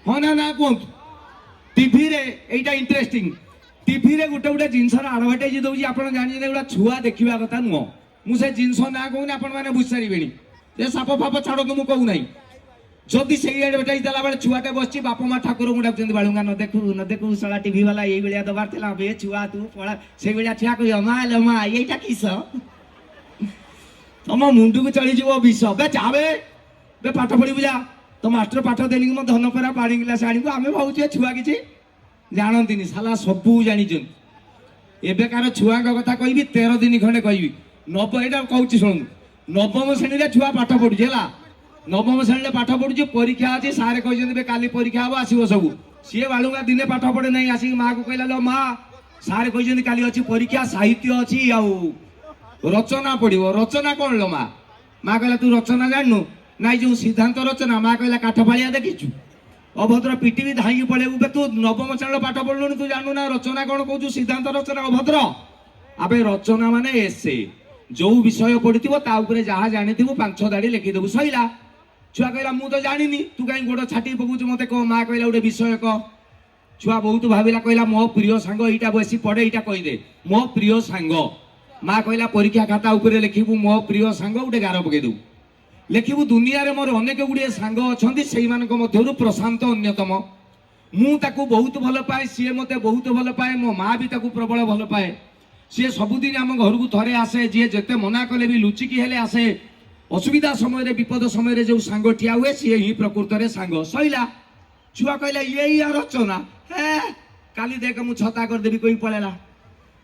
हाँ ना ना कहतु टीवी रे एटा इंटरेस्टिंग टीवी रे गोटे गोटे जिनसर आडभर्टाइज दउची आपण जानि गोटा छुआ देखिबा कथा नुह मुझे जिनस ना कहूनी आपण माने बुझ सारिबेनी जे साप फाप छाड़ो तो मु कहू नाही जदि से एडवर्टाइज देला बेले छुआटे बसची बापा माँ ठाकुर को डाकुचंदी बाळुंगा न देखू साला टीवी वाला एई बेलिया दबार थिला बे छुआ तू पळा से बेलिया ठिया कहियो मा एटा किस तम मुंडू को चली जीवो विष बे जाबे बे पाठ पढ़ी बुझा तो मास्टर पाठ देली कि धन परा पानी गिलास आनी को आमे भावुचे छुआ किछि जानंतिनी साला सबू जानिचन एबेकार छुआ कथा कहबी 13 दिन खंडे कहबी नव एटा कहूची सुन नवम श्रेणी रे छुआ पाठ पढुचे हला नवम श्रेणी पाठ पढ़ुचे परीक्षा अच्छी सारे कहते काली परीक्षा हम आसो सब सी बालुगा दिने पाठ पढ़े ना आसिक माँ को कहला लो माँ सारे कहते काली अच्छी परीक्षा साहित्य अच्छी आउ रचना पढ़ो रचना कौन लो माँ माँ कहला तू रचना जानू ना जो सिद्धांत रचना माँ कहला काठफाड़िया देखीचु अभद्र पिटी भी धाई पड़े तू नवम श्रेणी पाठ पढ़लुनि तू जानू ना रचना कौन कहू सिद्धांत रचना अभद्र आबे रचना माने एसे जो विषय पढ़ी जहाँ जानी 5 धाड़ी लिखिदेबू सैला छुआ कहला मु तो जानी तू कहीं गोड़ छाटी पकाऊ मत कह माँ कहला गोटे विषय कह छुआ बहुत भाविला कहला मो प्रिय सांग यहाँ बसी पढ़े यहाँ कहीदे मो प्रिय सांग माँ कहला परीक्षा खाता उपर लिखिबू मो प्रिय सांग गोटे गार पकईदू लिखिबू दुनिया रे मोर अनेक गुड़िए सांग अच्छा से मध्य प्रशांत अन्यतम मु ताकू बहुत भल पाए सी मते बहुत भल पाए मो माँ भी ताकू प्रबल भल पाए सी सबुदिन आम घर को थरे आसे जी जिते मना कले भी लुचिकी हेले आसे असुविधा समय विपद समय जो सांग ठिया हुए सी ही प्रकृत में सांग सैला छुआ कहला ये रचना है काली देख मु छता करदेवी कहीं पड़ेला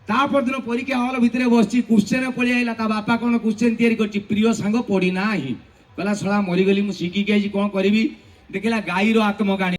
तापर दिन परीक्षा हल भितर बस क्वेश्चन पड़े आईला ता बापा कौन क्वेश्चन तैयारी कर प्रिय सांग पढ़ी ना ही कहला शला मरीगली मुझे शिखिकी कौन करी देखला गाईर आत्मकाणी